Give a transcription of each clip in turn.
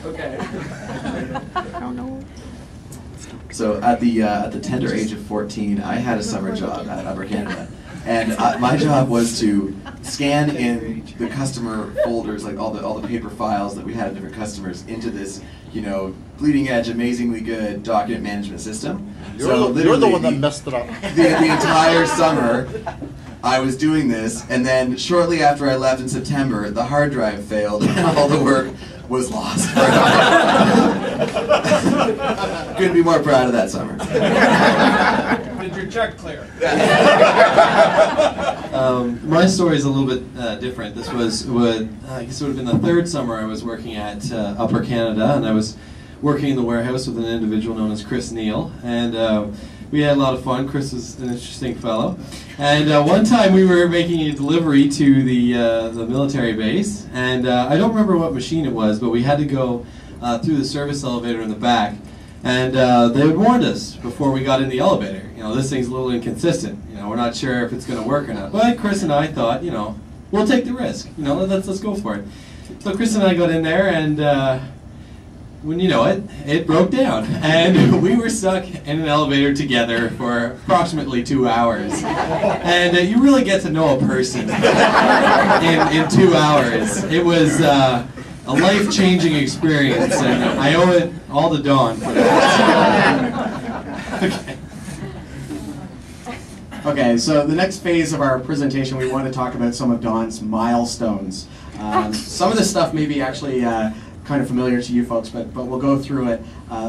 Okay. I don't know. So at the tender age of 14, I had a summer job at Upper Canada, and my job was to scan in the customer folders, like all the paper files that we had of different customers, into this, you know, bleeding edge, amazingly good document management system. You're the one that messed it up. The entire summer, I was doing this, and then shortly after I left in September, the hard drive failed, and all the work was lost. Couldn't be more proud of that summer. Did your check clear? My story is a little bit different. This was, I guess it would have been the third summer I was working at Upper Canada, and I was working in the warehouse with an individual known as Chris Neal, and we had a lot of fun. Chris was an interesting fellow, and one time we were making a delivery to the military base, and I don't remember what machine it was, but we had to go through the service elevator in the back, and they had warned us before we got in the elevator. You know, this thing's a little inconsistent. You know, we're not sure if it's going to work or not. But Chris and I thought, you know, we'll take the risk. You know, let's go for it. So Chris and I got in there, and when you know it, it broke down, and we were stuck in an elevator together for approximately 2 hours. And you really get to know a person in 2 hours. It was a life-changing experience, and I owe it all to Dawn for that. Okay. Okay, so the next phase of our presentation, we want to talk about some of Dawn's milestones. Some of this stuff may be actually kind of familiar to you folks, but we'll go through it.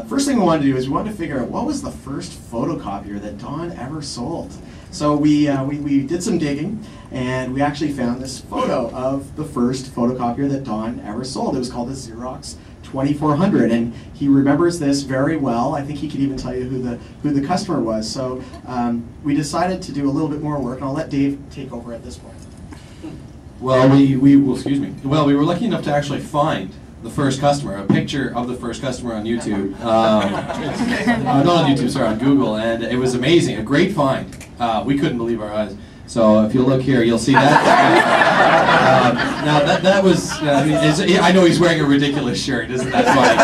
First thing we wanted to do is we wanted to figure out what was the first photocopier that Dawn ever sold. So we did some digging, and we actually found this photo of the first photocopier that Dawn ever sold. It was called a Xerox 2400, and he remembers this very well. I think he could even tell you who the customer was. So we decided to do a little bit more work, and I'll let Dave take over at this point. Well, we were lucky enough to actually find the first customer, a picture of the first customer on YouTube. Not on YouTube, sorry, on Google, and it was amazing, a great find. We couldn't believe our eyes. So if you look here, you'll see that. Now that was, I mean, I know he's wearing a ridiculous shirt, isn't that funny?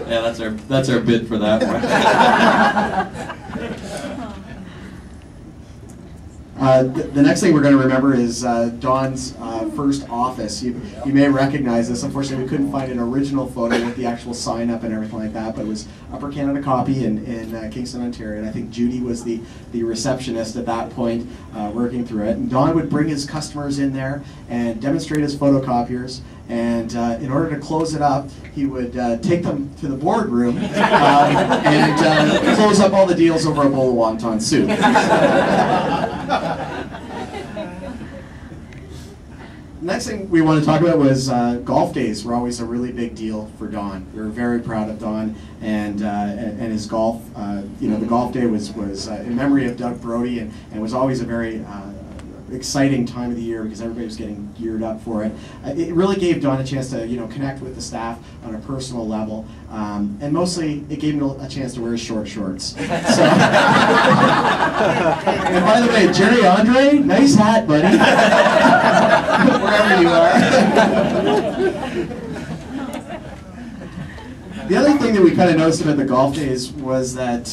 Yeah, that's our bid for that one. The next thing we're going to remember is Dawn's first office. You may recognize this. Unfortunately, we couldn't find an original photo with the actual sign up and everything like that, but it was Upper Canada Copy in Kingston, Ontario, and I think Judy was the receptionist at that point working through it. And Dawn would bring his customers in there and demonstrate his photocopiers, and in order to close it up, he would take them to the boardroom and close up all the deals over a bowl of wonton soup. Next thing we want to talk about was golf days were always a really big deal for Don. We were very proud of Don and his golf. You know, the golf day was in memory of Doug Brody, and was always a very exciting time of the year because everybody was getting geared up for it. It really gave Don a chance to connect with the staff on a personal level, and mostly it gave him a chance to wear his short shorts. So, and by the way, Jerry Andre, nice hat, buddy. Wherever you are. The other thing that we kind of noticed about the golf days was that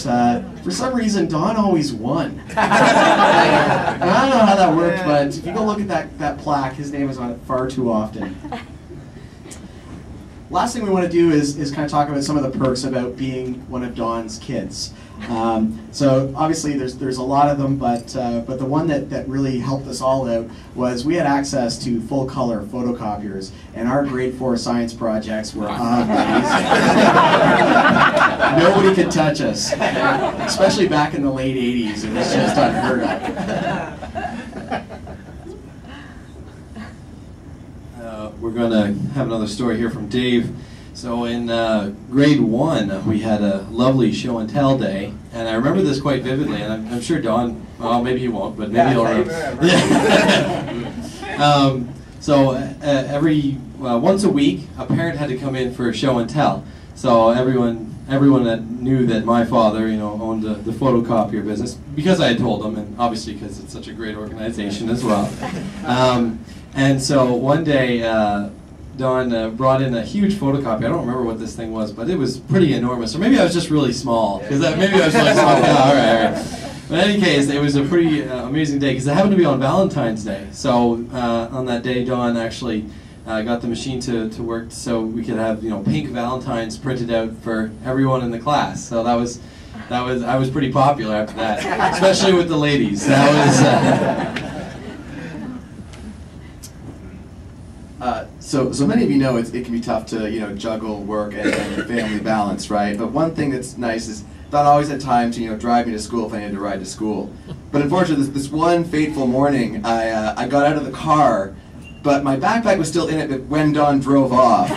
for some reason Don always won. And I don't know how that worked, but if you go look at that plaque, his name is on it far too often. Last thing we want to do is kind of talk about some of the perks about being one of Don's kids. So obviously there's a lot of them, but the one that really helped us all out was we had access to full color photocopiers, and our grade 4 science projects were amazing. Nobody could touch us, especially back in the late 80s. It was just unheard of. We're going to have another story here from Dave. So in grade 1, we had a lovely show and tell day, and I remember this quite vividly, and I'm sure Don, well, maybe he won't, but maybe he'll remember. So every once a week, a parent had to come in for a show and tell. So everyone that knew that my father, owned the photocopier business, because I had told them, and obviously because it's such a great organization as well. And so one day, Don brought in a huge photocopy. I don't remember what this thing was, but it was pretty enormous. Or maybe I was just really small. Because maybe I was really small. Yeah, all right, all right. But in any case, it was a pretty amazing day because it happened to be on Valentine's Day. So on that day, Don actually got the machine to work so we could have pink Valentines printed out for everyone in the class. So I was pretty popular after that, especially with the ladies. That was. So many of you know it can be tough to juggle work and family balance, right? But one thing that's nice is Don always had time to drive me to school if I needed to ride to school. But unfortunately, this one fateful morning, I got out of the car, but my backpack was still in it when Don drove off.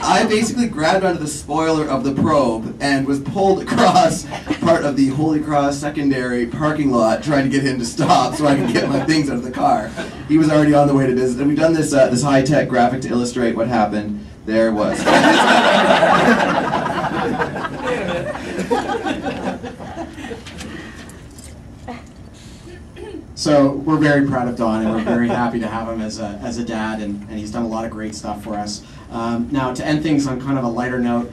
I basically grabbed onto the spoiler of the probe and was pulled across part of the Holy Cross Secondary parking lot trying to get him to stop so I could get my things out of the car. He was already on the way to business. And we've done this high-tech graphic to illustrate what happened. There it was. So we're very proud of Don, and we're very happy to have him as a dad, and he's done a lot of great stuff for us. Now, to end things on kind of a lighter note,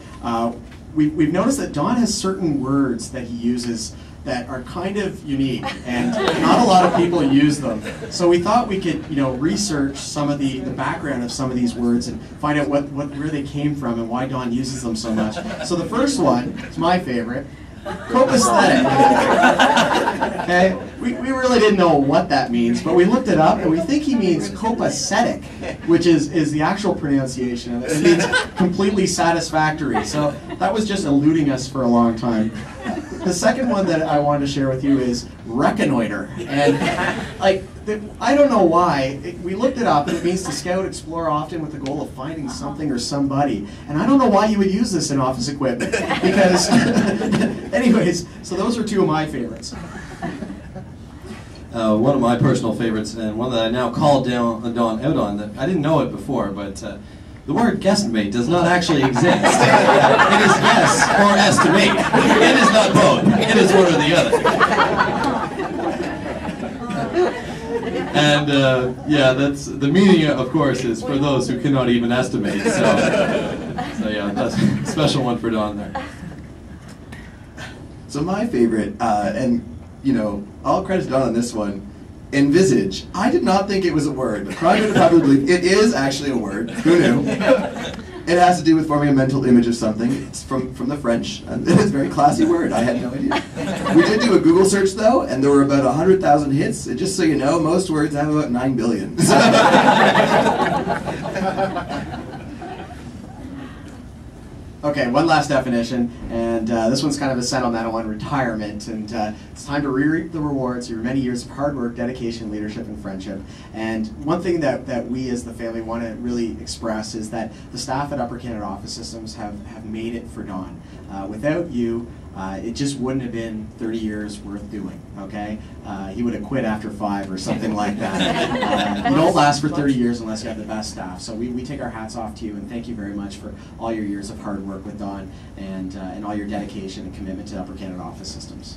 we've noticed that Don has certain words that he uses that are kind of unique, and not a lot of people use them. So we thought we could, research some of the background of some of these words and find out where they came from and why Don uses them so much. So the first one is my favorite. Copaesthetic. Okay, we really didn't know what that means, but we looked it up and we think he means copacetic, which is the actual pronunciation of it. It means completely satisfactory. So that was just eluding us for a long time. The second one that I wanted to share with you is reconnoiter, and I don't know why. We looked it up, and it means to scout, explore often with the goal of finding something or somebody. And I don't know why you would use this in office equipment, because, anyways, so those are two of my favorites. one of my personal favorites, and one that I now call Don out on, that I didn't know it before, but the word guesstimate does not actually exist. It is guess or estimate. It is not both. It is one or the other. And yeah, that's the meaning. Of course, is for those who cannot even estimate. So yeah, that's a special one for Don there. So my favorite, and all credit to Don on this one. Envisage. I did not think it was a word, but probably believe it is actually a word. Who knew? It has to do with forming a mental image of something. It's from the French. And it's a very classy word. I had no idea. We did do a Google search though, and there were about 100,000 hits. And just so you know, most words have about 9 billion. Okay, one last definition, and this one's kind of a sentimental one, retirement, and it's time to reap the rewards of your many years of hard work, dedication, leadership, and friendship. And one thing that we as the family want to really express is that the staff at Upper Canada Office Systems have made it for Don. Without you, it just wouldn't have been 30 years worth doing, okay? He would have quit after 5 or something like that. You don't last for 30 years unless you have the best staff. So we take our hats off to you and thank you very much for all your years of hard work with Don and all your dedication and commitment to Upper Canada Office Systems.